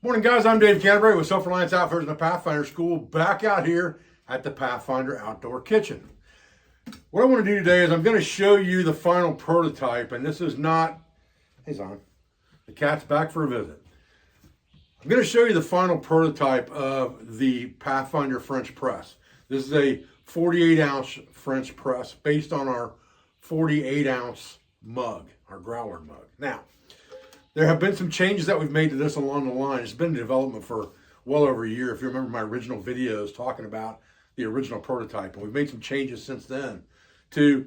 Morning guys, I'm Dave Canterbury with Self-Reliance Outfitters and the Pathfinder School, back out here at the Pathfinder Outdoor Kitchen. What I want to do today is I'm going to show you the final prototype, and this is not, he's on, the cat's back for a visit. I'm going to show you the final prototype of the Pathfinder French press. This is a 48 ounce French press based on our 48 ounce mug, our growler mug. Now, there have been some changes that we've made to this along the line. It's been in development for well over a year. If you remember my original videos talking about the original prototype, and we've made some changes since then to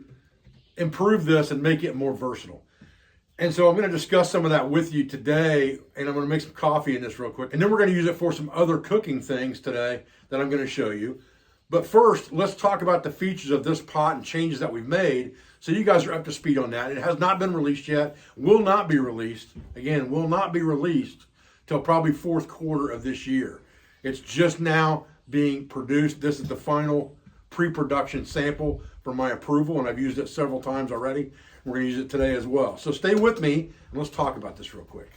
improve this and make it more versatile. And so I'm going to discuss some of that with you today, and I'm going to make some coffee in this real quick. And then we're going to use it for some other cooking things today that I'm going to show you. But first, let's talk about the features of this pot and changes that we've made so you guys are up to speed on that. It has not been released yet, will not be released. Again, will not be released till probably fourth quarter of this year. It's just now being produced. This is the final pre-production sample for my approval, and I've used it several times already. We're going to use it today as well. So stay with me, and let's talk about this real quick.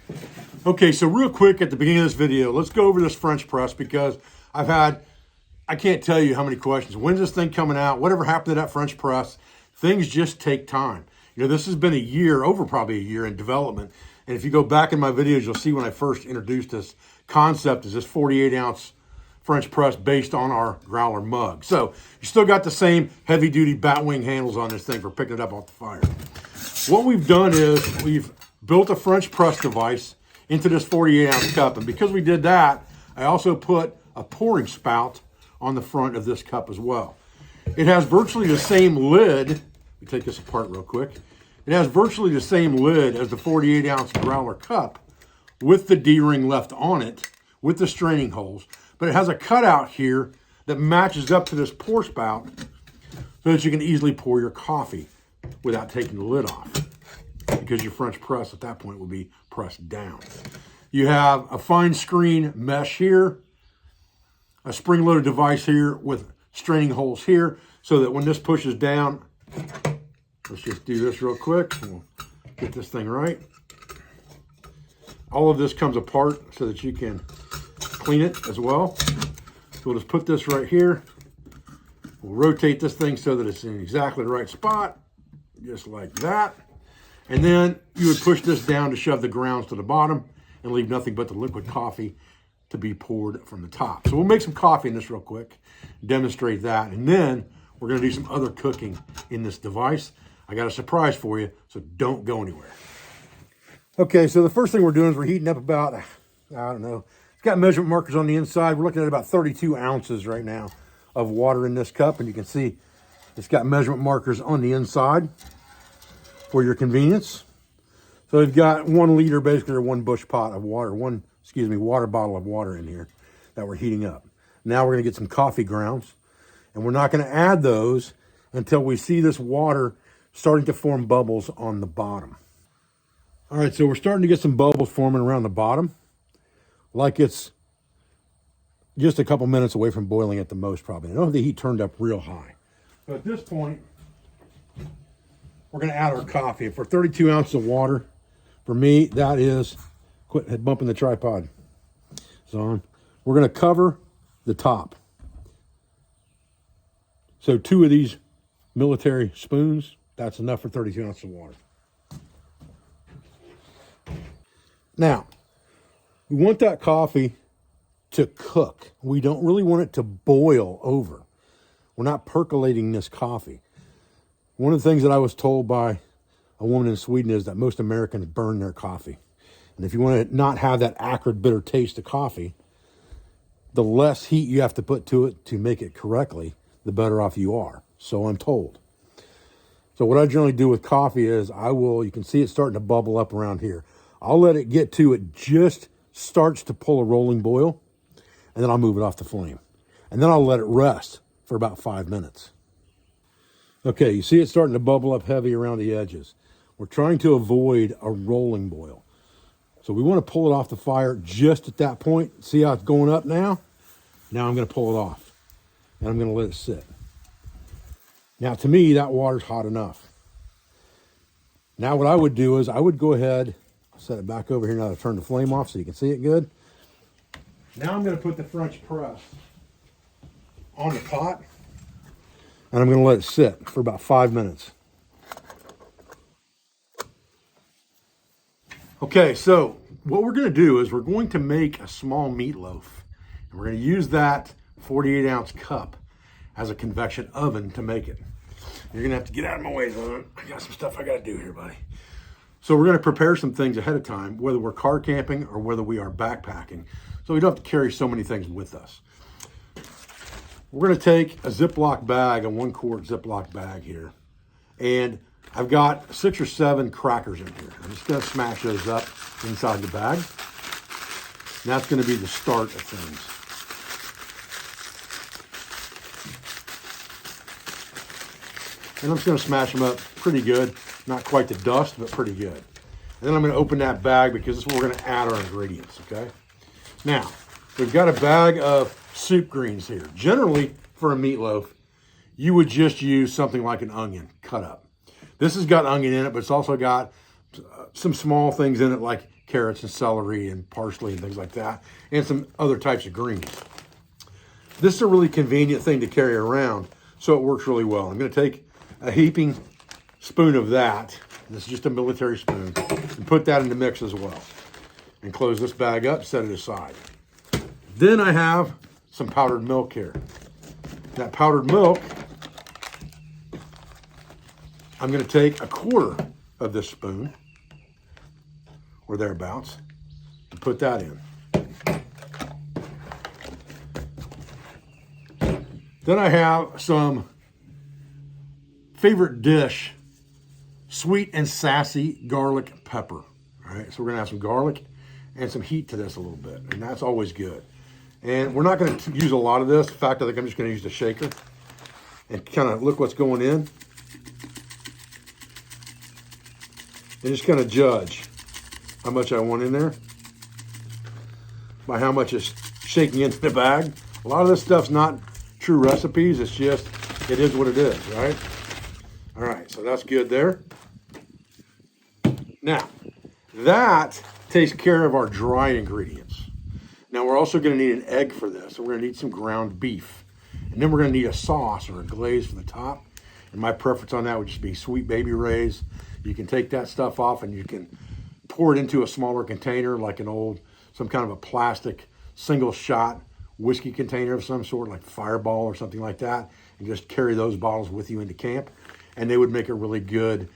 Okay, so real quick at the beginning of this video, let's go over this French press because I can't tell you how many questions. When's this thing coming out? Whatever happened to that French press? Things just take time. You know, this has been a year, over probably a year in development. And if you go back in my videos, you'll see when I first introduced this concept is this 48 ounce French press based on our growler mug. So you still got the same heavy duty bat wing handles on this thing for picking it up off the fire. What we've done is we've built a French press device into this 48 ounce cup. And because we did that, I also put a pouring spout on the front of this cup as well. It has virtually the same lid. Let me take this apart real quick. It has virtually the same lid as the 48 ounce growler cup with the D-ring left on it with the straining holes. But it has a cutout here that matches up to this pour spout so that you can easily pour your coffee without taking the lid off, because your French press at that point will be pressed down. You have a fine screen mesh here, a spring-loaded device here with straining holes here so that when this pushes down, let's just do this real quick. We'll get this thing right. All of this comes apart so that you can clean it as well. So we'll just put this right here. We'll rotate this thing so that it's in exactly the right spot, just like that. And then you would push this down to shove the grounds to the bottom and leave nothing but the liquid coffee to be poured from the top. So we'll make some coffee in this real quick, demonstrate that, and then we're going to do some other cooking in this device. I got a surprise for you, so don't go anywhere. Okay, so the first thing we're doing is we're heating up about, I don't know, it's got measurement markers on the inside. We're looking at about 32 ounces right now of water in this cup, and you can see it's got measurement markers on the inside for your convenience. So we've got 1 liter, basically, or 1 bush pot of water, water bottle of water in here that we're heating up. Now we're going to get some coffee grounds, and we're not going to add those until we see this water starting to form bubbles on the bottom. All right, so we're starting to get some bubbles forming around the bottom, like it's just a couple minutes away from boiling at the most, probably. I don't have the heat turned up real high. So at this point, we're going to add our coffee. For 32 ounces of water, for me, that is, quit bumping the tripod. It's on. We're going to cover the top. So 2 of these military spoons, that's enough for 32 ounces of water. Now, we want that coffee to cook. We don't really want it to boil over. We're not percolating this coffee. One of the things that I was told by a woman in Sweden is that most Americans burn their coffee. And if you want to not have that acrid, bitter taste of coffee, the less heat you have to put to it to make it correctly, the better off you are. So I'm told. So what I generally do with coffee is you can see it starting to bubble up around here. I'll let it get to it just starts to pull a rolling boil, and then I'll move it off the flame. And then I'll let it rest for about 5 minutes. Okay, you see it starting to bubble up heavy around the edges. We're trying to avoid a rolling boil. So we want to pull it off the fire just at that point. See how it's going up now? Now I'm going to pull it off, and I'm going to let it sit. Now, to me, that water's hot enough. Now what I would do is I would go ahead, set it back over here now to turn the flame off so you can see it good. Now I'm going to put the French press on the pot, and I'm going to let it sit for about 5 minutes. Okay, so what we're going to do is we're going to make a small meatloaf, and we're going to use that 48-ounce cup as a convection oven to make it. You're going to have to get out of my way, Lon. I got some stuff I got to do here, buddy. So we're going to prepare some things ahead of time, whether we're car camping or whether we are backpacking, so we don't have to carry so many things with us. We're going to take a Ziploc bag, a 1-quart Ziploc bag here, and I've got 6 or 7 crackers in here. I'm just going to smash those up inside the bag. And that's going to be the start of things. And I'm just going to smash them up pretty good. Not quite to dust, but pretty good. And then I'm going to open that bag because this is where we're going to add our ingredients, okay? Now, we've got a bag of soup greens here. Generally, for a meatloaf, you would just use something like an onion cut up. This has got onion in it, but it's also got some small things in it like carrots and celery and parsley and things like that, and some other types of greens. This is a really convenient thing to carry around, so it works really well. I'm going to take a heaping spoon of that, this is just a military spoon, and put that in the mix as well. And close this bag up, set it aside. Then I have some powdered milk here. That powdered milk, I'm going to take 1/4 of this spoon, or thereabouts, and put that in. Then I have some favorite dish, sweet and sassy garlic pepper. All right, so we're going to have some garlic and some heat to this a little bit, and that's always good. And we're not going to use a lot of this. In fact, I think I'm just going to use the shaker and kind of look what's going in. And just kind of judge how much I want in there by how much is shaking into the bag. A lot of this stuff's not true recipes. It's just, it is what it is, right? All right, so that's good there. Now, that takes care of our dry ingredients. Now, we're also going to need an egg for this. So we're going to need some ground beef. And then we're going to need a sauce or a glaze for the top. And my preference on that would just be Sweet Baby Ray's. You can take that stuff off and you can pour it into a smaller container, like some kind of a plastic single shot whiskey container of some sort, like Fireball or something like that, and just carry those bottles with you into camp. And they would make a really good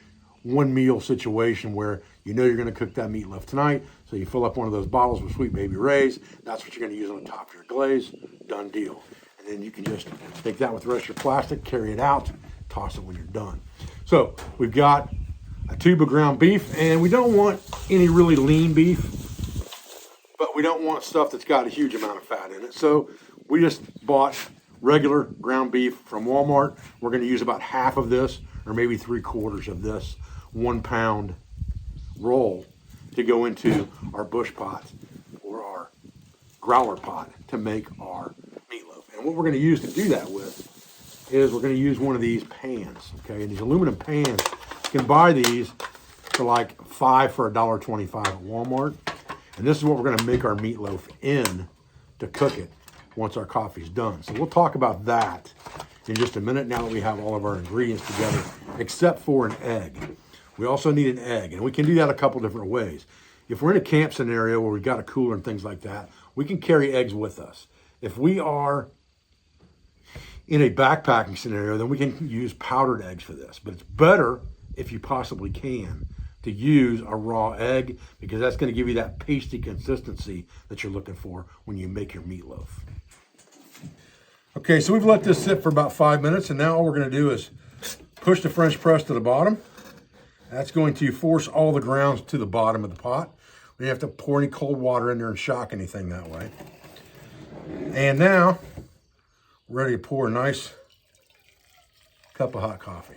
one meal situation where you know you're going to cook that meatloaf tonight. So you fill up one of those bottles with Sweet Baby Ray's. That's what you're going to use on the top of your glaze. Done deal. And then you can just take that with the rest of your plastic, carry it out, toss it when you're done. So we've got a tube of ground beef, and we don't want any really lean beef, but we don't want stuff that's got a huge amount of fat in it. So we just bought regular ground beef from Walmart. We're going to use about half of this, or maybe 3/4 of this 1-pound roll to go into our bush pot or our growler pot to make our meatloaf. And what we're going to use to do that with is we're going to use one of these pans, okay? And these aluminum pans, you can buy these for like $5 for $1.25 at Walmart. And this is what we're going to make our meatloaf in to cook it once our coffee's done. So we'll talk about that in just a minute now that we have all of our ingredients together, except for an egg. We also need an egg, and we can do that a couple different ways. If we're in a camp scenario where we've got a cooler and things like that, we can carry eggs with us. If we are in a backpacking scenario, then we can use powdered eggs for this. But it's better, if you possibly can, to use a raw egg, because that's going to give you that pasty consistency that you're looking for when you make your meatloaf. Okay, so we've let this sit for about 5 minutes, and now all we're going to do is push the French press to the bottom. That's going to force all the grounds to the bottom of the pot. We don't have to pour any cold water in there and shock anything that way. And now, we're ready to pour a nice cup of hot coffee.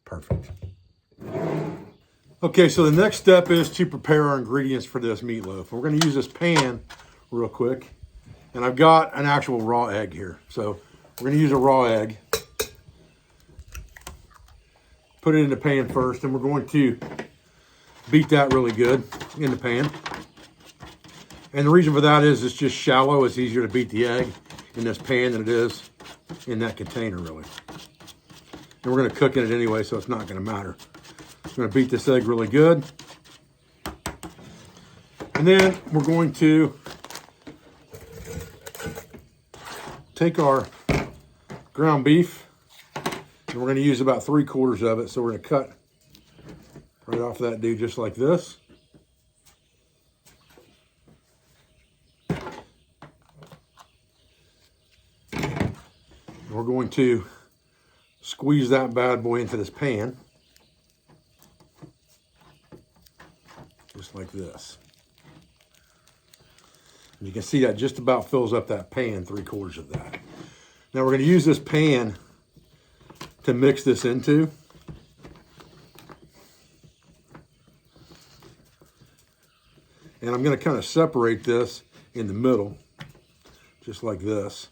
Perfect. Okay, so the next step is to prepare our ingredients for this meatloaf. We're going to use this pan real quick. And I've got an actual raw egg here. So we're going to use a raw egg. Put it in the pan first, and we're going to beat that really good in the pan. And the reason for that is it's just shallow. It's easier to beat the egg in this pan than it is in that container, really. And we're going to cook in it anyway, so it's not going to matter. I'm going to beat this egg really good. And then we're going to take our ground beef, and we're going to use about 3/4 of it. So we're going to cut right off that dude just like this. We're going to squeeze that bad boy into this pan, just like this. And you can see that just about fills up that pan, 3/4 of that. Now we're going to use this pan to mix this into. And I'm going to kind of separate this in the middle, just like this,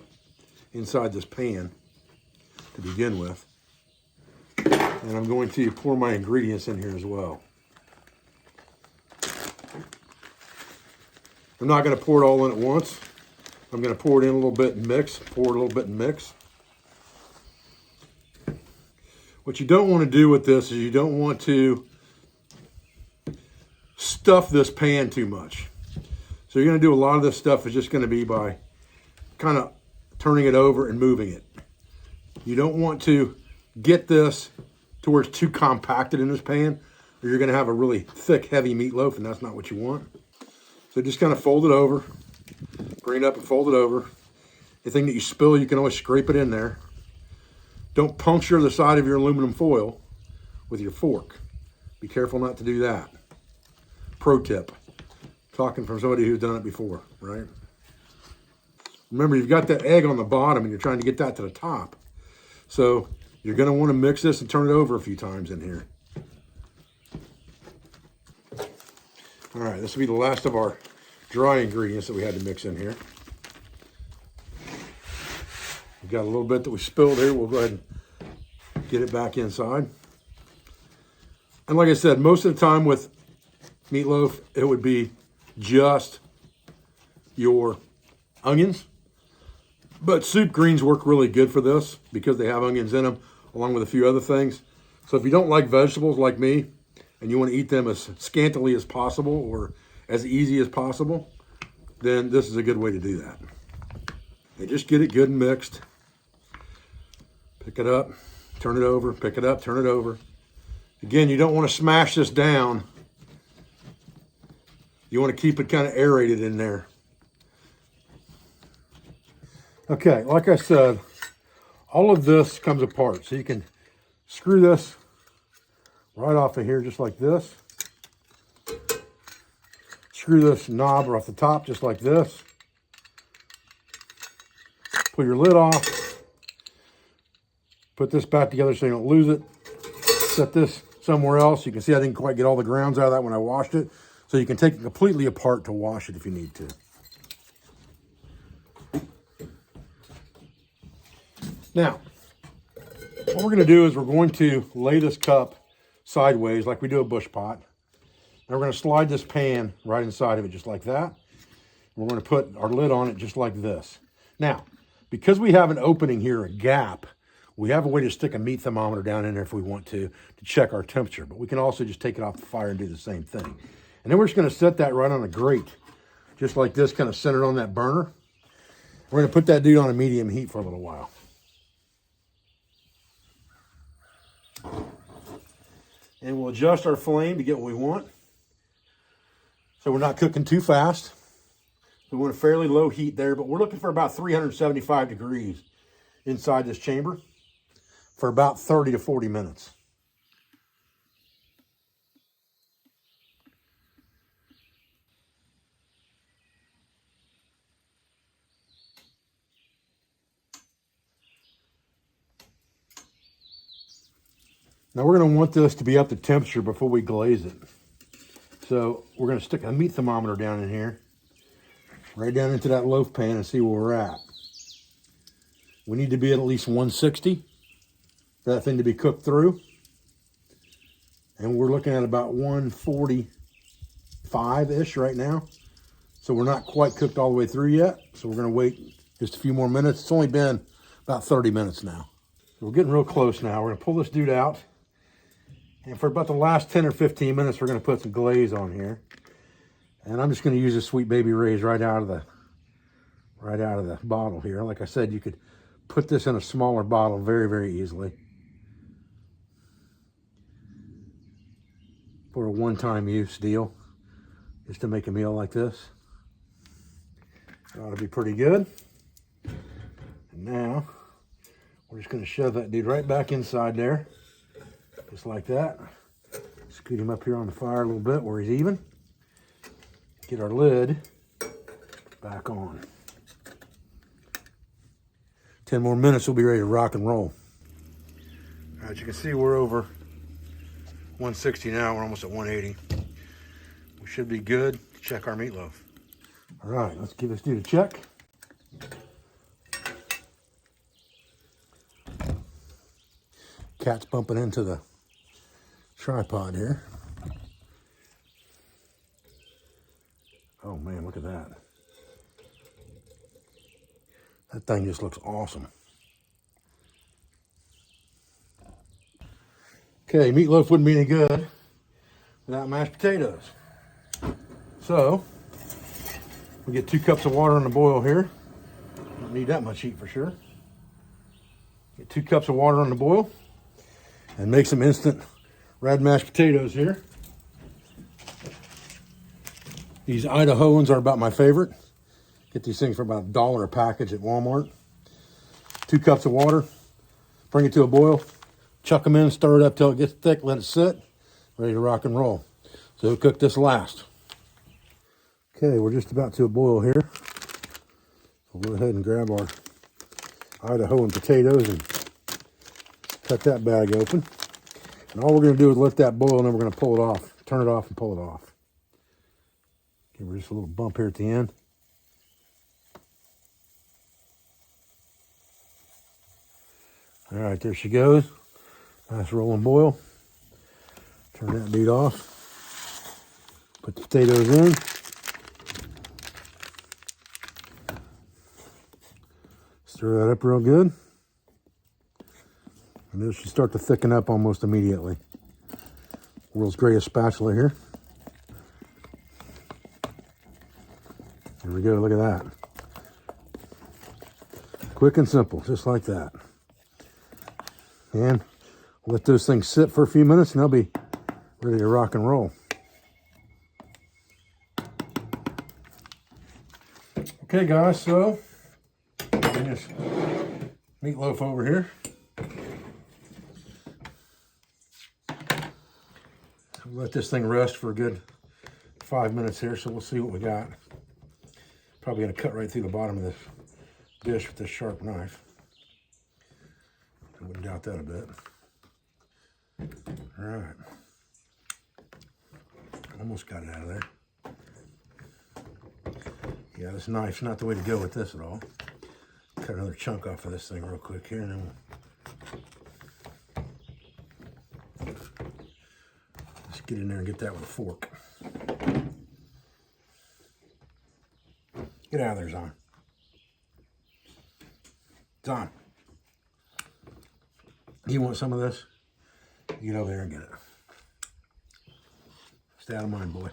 inside this pan to begin with. And I'm going to pour my ingredients in here as well. I'm not going to pour it all in at once. I'm going to pour it in a little bit and mix, pour it a little bit and mix. What you don't want to do with this is you don't want to stuff this pan too much. So you're going to do a lot of this stuff is just going to be by kind of turning it over and moving it. You don't want to get this to where it's too compacted in this pan, or you're going to have a really thick, heavy meatloaf, and that's not what you want. So just kind of fold it over, bring it up and fold it over. Anything that you spill, you can always scrape it in there. Don't puncture the side of your aluminum foil with your fork. Be careful not to do that. Pro tip, talking from somebody who's done it before, right? Remember, you've got that egg on the bottom and you're trying to get that to the top. So you're going to want to mix this and turn it over a few times in here. All right, this will be the last of our dry ingredients that we had to mix in here. We've got a little bit that we spilled here. We'll go ahead and get it back inside. And like I said, most of the time with meatloaf, it would be just your onions. But soup greens work really good for this because they have onions in them, along with a few other things. So if you don't like vegetables like me, and you want to eat them as scantily as possible or as easy as possible, then this is a good way to do that. And just get it good and mixed. Pick it up, turn it over, pick it up, turn it over. Again, you don't want to smash this down. You want to keep it kind of aerated in there. Okay, like I said, all of this comes apart. So you can screw this right off of here just like this. Screw this knob off the top just like this. Pull your lid off. Put this back together so you don't lose it. Set this somewhere else. You can see I didn't quite get all the grounds out of that when I washed it. So you can take it completely apart to wash it if you need to. Now, what we're going to do is we're going to lay this cup sideways like we do a bush pot. And we're going to slide this pan right inside of it just like that. We're going to put our lid on it just like this. Now, because we have an opening here, a gap, we have a way to stick a meat thermometer down in there if we want to check our temperature. But we can also just take it off the fire and do the same thing. And then we're just going to set that right on a grate, just like this, kind of centered on that burner. We're going to put that dude on a medium heat for a little while. And we'll adjust our flame to get what we want. So we're not cooking too fast. We want a fairly low heat there, but we're looking for about 375 degrees inside this chamber for about 30 to 40 minutes. Now we're going to want this to be up to temperature before we glaze it. So we're going to stick a meat thermometer down in here, right down into that loaf pan and see where we're at. We need to be at least 160 for that thing to be cooked through. And we're looking at about 145-ish right now. So we're not quite cooked all the way through yet. So we're gonna wait just a few more minutes. It's only been about 30 minutes now. So we're getting real close now. We're gonna pull this dude out. And for about the last 10 or 15 minutes, we're gonna put some glaze on here. And I'm just gonna use a Sweet Baby Ray's right out of the bottle here. Like I said, you could put this in a smaller bottle very, very easily. For a one-time use deal, just to make a meal like this. It ought to be pretty good. And now, we're just gonna shove that dude right back inside there, just like that. Scoot him up here on the fire a little bit where he's even. Get our lid back on. 10 more minutes, we'll be ready to rock and roll. As you can see, we're over 160 now. We're almost at 180. We should be good. Check our meatloaf. All right, let's give this dude a check. Cat's bumping into the tripod here. Oh man, look at that. That thing just looks awesome. Okay, meatloaf wouldn't be any good without mashed potatoes. So, we get 2 cups of water on the boil here. Don't need that much heat for sure. Get 2 cups of water on the boil and make some instant red mashed potatoes here. These Idahoans are about my favorite. Get these things for about $1 a package at Walmart. 2 cups of water, bring it to a boil, chuck them in, stir it up till it gets thick, let it sit, ready to rock and roll. So we'll cook this last. Okay, we're just about to a boil here. We'll go ahead and grab our Idahoan potatoes and cut that bag open. And all we're gonna do is let that boil and then we're gonna pull it off, turn it off and pull it off. Give her just a little bump here at the end. All right, there she goes. Nice rolling boil. Turn that dude off. Put the potatoes in. Stir that up real good. And this should start to thicken up almost immediately. World's greatest spatula here. Here we go, look at that. Quick and simple, just like that. And we'll let those things sit for a few minutes and they'll be ready to rock and roll. Okay guys, so bring this meatloaf over here. We'll let this thing rest for a good 5 minutes here, so we'll see what we got. Probably gonna cut right through the bottom of this dish with this sharp knife. I wouldn't doubt that a bit. All right. Almost got it out of there. Yeah, this knife's not the way to go with this at all. Cut another chunk off of this thing real quick here, and then we'll just get in there and get that with a fork. Get out of there, Zon. Zon. You want some of this? Get over there and get it. Stay out of mine, boy.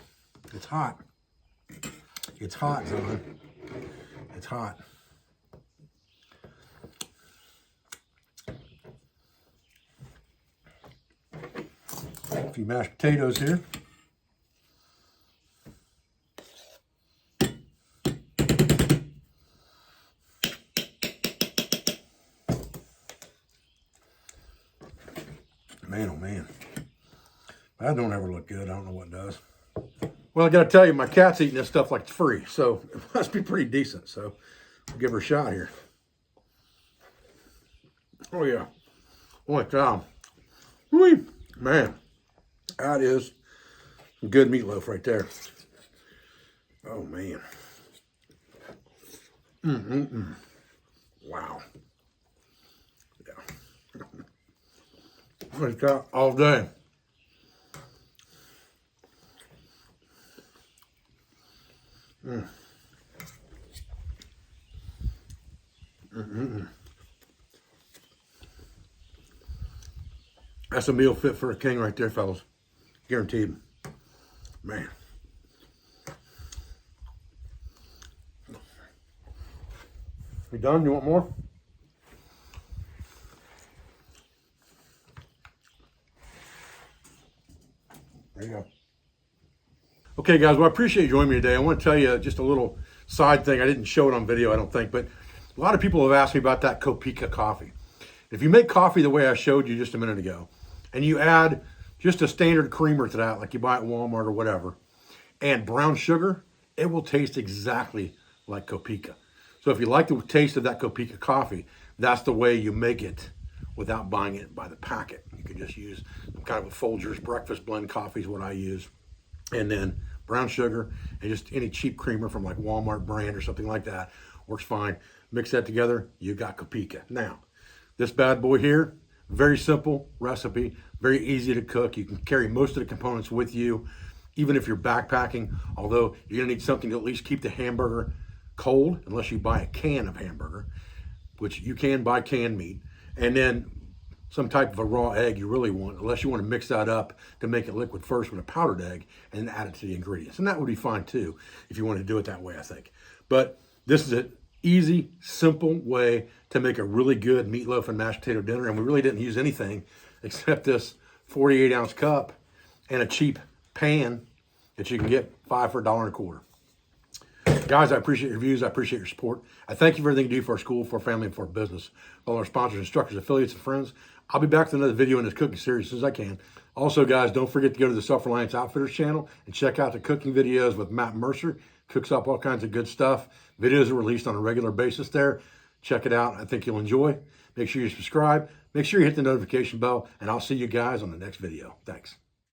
It's hot. It's hot, Zon. It's hot. A few mashed potatoes here. Man, oh man. That don't ever look good. I don't know what does. Well, I gotta tell you, my cat's eating this stuff like it's free, so it must be pretty decent. So we'll give her a shot here. Oh yeah. Holy cow. Whee! Man, that is some good meatloaf right there. Oh man. Wow. Yeah. Like that all day. Mm. Mm-mm. That's a meal fit for a king right there, fellas. Guaranteed. Man. You done? You want more? There you go. Okay, guys, well, I appreciate you joining me today. I want to tell you just a little side thing. I didn't show it on video, I don't think, but a lot of people have asked me about that Kopeka coffee. If you make coffee the way I showed you just a minute ago, and you add just a standard creamer to that, like you buy at Walmart or whatever, and brown sugar, it will taste exactly like Kopeka. So if you like the taste of that Kopeka coffee, that's the way you make it without buying it by the packet. You can just use some kind of a Folgers breakfast blend coffee is what I use. And then brown sugar and just any cheap creamer from like Walmart brand or something like that works fine. Mix that together, you got Kopeka. Now, this bad boy here, very simple recipe, very easy to cook. You can carry most of the components with you, even if you're backpacking, although you're gonna need something to at least keep the hamburger cold, unless you buy a can of hamburger, which you can buy canned meat, and then some type of a raw egg you really want, unless you want to mix that up to make it liquid first with a powdered egg and then add it to the ingredients. And that would be fine too, if you want to do it that way, I think. But this is an easy, simple way to make a really good meatloaf and mashed potato dinner. And we really didn't use anything except this 48-ounce cup and a cheap pan that you can get $5 for $1.25. Guys, I appreciate your views. I appreciate your support. I thank you for everything you do for our school, for our family, and for our business. All our sponsors, instructors, affiliates, and friends. I'll be back with another video in this cooking series as soon as I can. Also, guys, don't forget to go to the Self-Reliance Outfitters channel and check out the cooking videos with Matt Mercer. Cooks up all kinds of good stuff. Videos are released on a regular basis there. Check it out. I think you'll enjoy. Make sure you subscribe. Make sure you hit the notification bell, and I'll see you guys on the next video. Thanks.